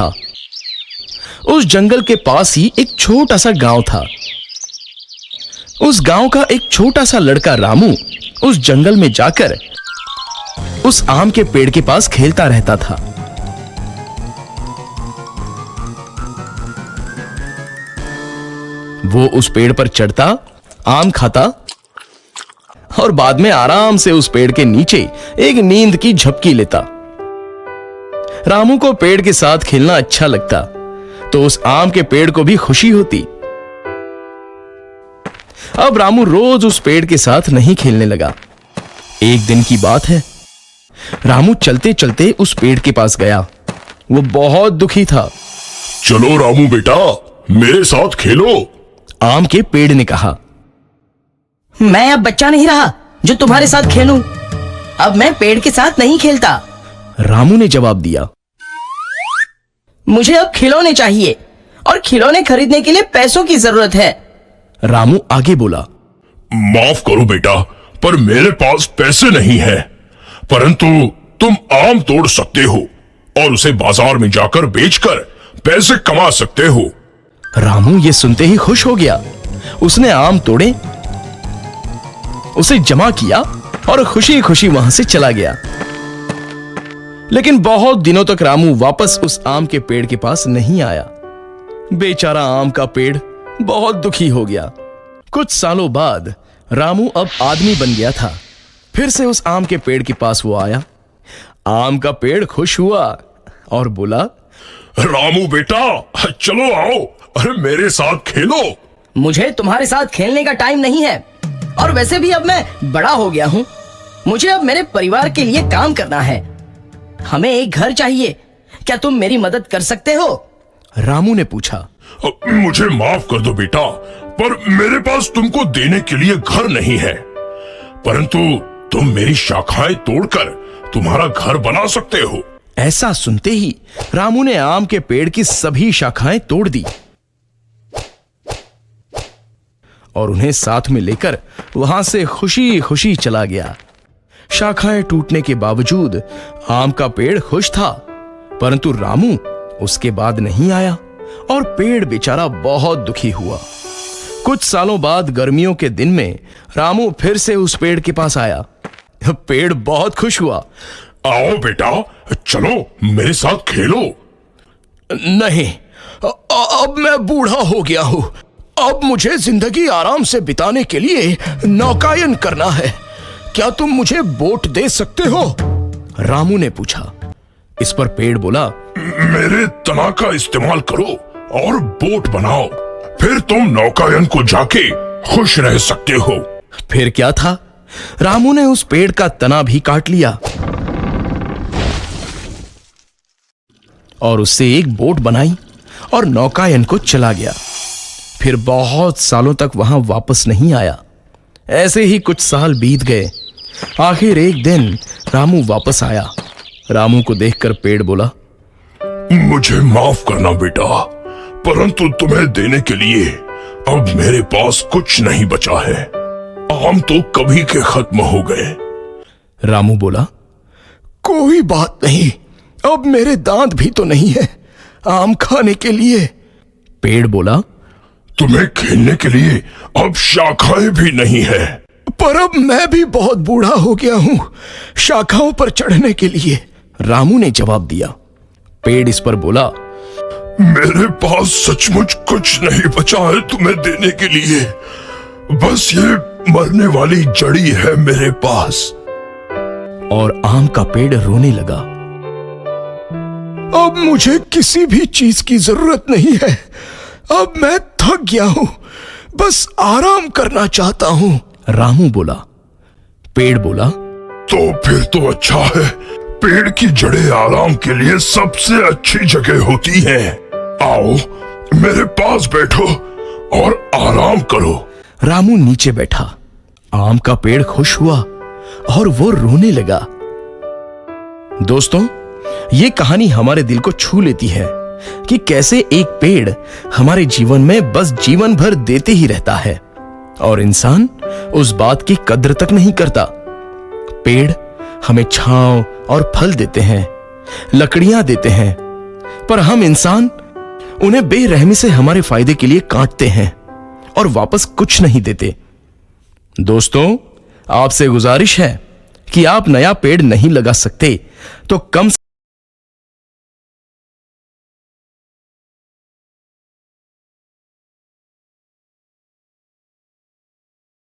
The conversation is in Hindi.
था। उस जंगल के पास ही एक छोटा सा गांव था। उस गांव का एक छोटा सा लड़का रामू उस जंगल में जाकर उस आम के पेड़ के पास खेलता रहता था। वो उस पेड़ पर चढ़ता, आम खाता और बाद में आराम से उस पेड़ के नीचे एक नींद की झपकी लेता। रामू को पेड़ के साथ खेलना अच्छा लगता, तो उस आम के पेड़ को भी खुशी होती। अब रामू रोज उस पेड़ के साथ नहीं खेलने लगा। एक दिन की बात है, रामू चलते चलते उस पेड़ के पास गया। वो बहुत दुखी था। चलो रामू बेटा, मेरे साथ खेलो। आम के पेड़ ने कहा, मैं अब बच्चा नहीं रहा जो तुम्हारे साथ खेलूं। अब मैं पेड़ के साथ नहीं खेलता। रामू ने जवाब दिया, मुझे अब खिलौने चाहिए और खिलौने खरीदने के लिए पैसों की जरूरत है। रामू आगे बोला, माफ करो बेटा, पर मेरे पास पैसे नहीं है, परंतु तुम आम तोड़ सकते हो और उसे बाजार में जाकर बेचकर पैसे कमा सकते हो। रामू ये सुनते ही खुश हो गया। उसने आम तोड़े, उसे जमा किया और खुशी खुशी वहां से चला गया। लेकिन बहुत दिनों तक रामू वापस उस आम के पेड़ के पास नहीं आया। बेचारा आम का पेड़ बहुत दुखी हो गया। कुछ सालों बाद रामू अब आदमी बन गया था। फिर से उस आम के पेड़ के पास वो आया। आम का पेड़ खुश हुआ और बोला, रामू बेटा, चलो आओ, अरे मेरे साथ खेलो। मुझे तुम्हारे साथ खेलने का टाइम नहीं है, और वैसे भी अब मैं बड़ा हो गया हूँ। मुझे अब मेरे परिवार के लिए काम करना है। हमें एक घर चाहिए, क्या तुम मेरी मदद कर सकते हो? रामू ने पूछा। मुझे माफ कर दो बेटा, पर मेरे पास तुमको देने के लिए घर नहीं है, परंतु तुम मेरी शाखाएं तोड़कर तुम्हारा घर बना सकते हो। ऐसा सुनते ही रामू ने आम के पेड़ की सभी शाखाएं तोड़ दी और उन्हें साथ में लेकर वहां से खुशी खुशी चला गया। शाखाएं टूटने के बावजूद आम का पेड़ खुश था, परंतु रामू उसके बाद नहीं आया और पेड़ बेचारा बहुत दुखी हुआ। कुछ सालों बाद गर्मियों के दिन में रामू फिर से उस पेड़ के पास आया। पेड़ बहुत खुश हुआ। आओ बेटा, चलो मेरे साथ खेलो। नहीं, अब मैं बूढ़ा हो गया हूं। अब मुझे जिंदगी आराम से बिताने के लिए नौकायन करना है। क्या तुम मुझे बोट दे सकते हो? रामू ने पूछा। इस पर पेड़ बोला, मेरे तना का इस्तेमाल करो और बोट बनाओ, फिर तुम नौकायन को जाके खुश रह सकते हो। फिर क्या था, रामू ने उस पेड़ का तना भी काट लिया और उससे एक बोट बनाई और नौकायन को चला गया। फिर बहुत सालों तक वहां वापस नहीं आया। ऐसे ही कुछ साल बीत गए। आखिर एक दिन रामू वापस आया। रामू को देखकर पेड़ बोला, मुझे माफ करना बेटा, परंतु तुम्हें देने के लिए अब मेरे पास कुछ नहीं बचा है। आम तो कभी के खत्म हो गए। रामू बोला, कोई बात नहीं, अब मेरे दांत भी तो नहीं है आम खाने के लिए। पेड़ बोला, तुम्हें खेलने के लिए अब शाखाएं भी नहीं है। पर अब मैं भी बहुत बूढ़ा हो गया हूं शाखाओं पर चढ़ने के लिए। रामू ने जवाब दिया। पेड़ इस पर बोला, मेरे पास सचमुच कुछ नहीं बचा है तुम्हें देने के लिए, बस ये मरने वाली जड़ी है मेरे पास। और आम का पेड़ रोने लगा। अब मुझे किसी भी चीज की जरूरत नहीं है। अब मैं थक गया हूं, बस आराम करना चाहता हूं। रामू बोला। पेड़ बोला, तो फिर तो अच्छा है, पेड़ की जड़ें आराम के लिए सबसे अच्छी जगह होती हैं। आओ मेरे पास बैठो और आराम करो। रामू नीचे बैठा। आम का पेड़ खुश हुआ और वो रोने लगा। दोस्तों, ये कहानी हमारे दिल को छू लेती है कि कैसे एक पेड़ हमारे जीवन में बस जीवन भर देते ही रहता है और इंसान उस बात की कद्र तक नहीं करता। पेड़ हमें छांव और फल देते हैं, लकड़ियां देते हैं, पर हम इंसान उन्हें बेरहमी से हमारे फायदे के लिए काटते हैं और वापस कुछ नहीं देते। दोस्तों, आपसे गुजारिश है कि आप नया पेड़ नहीं लगा सकते तो कम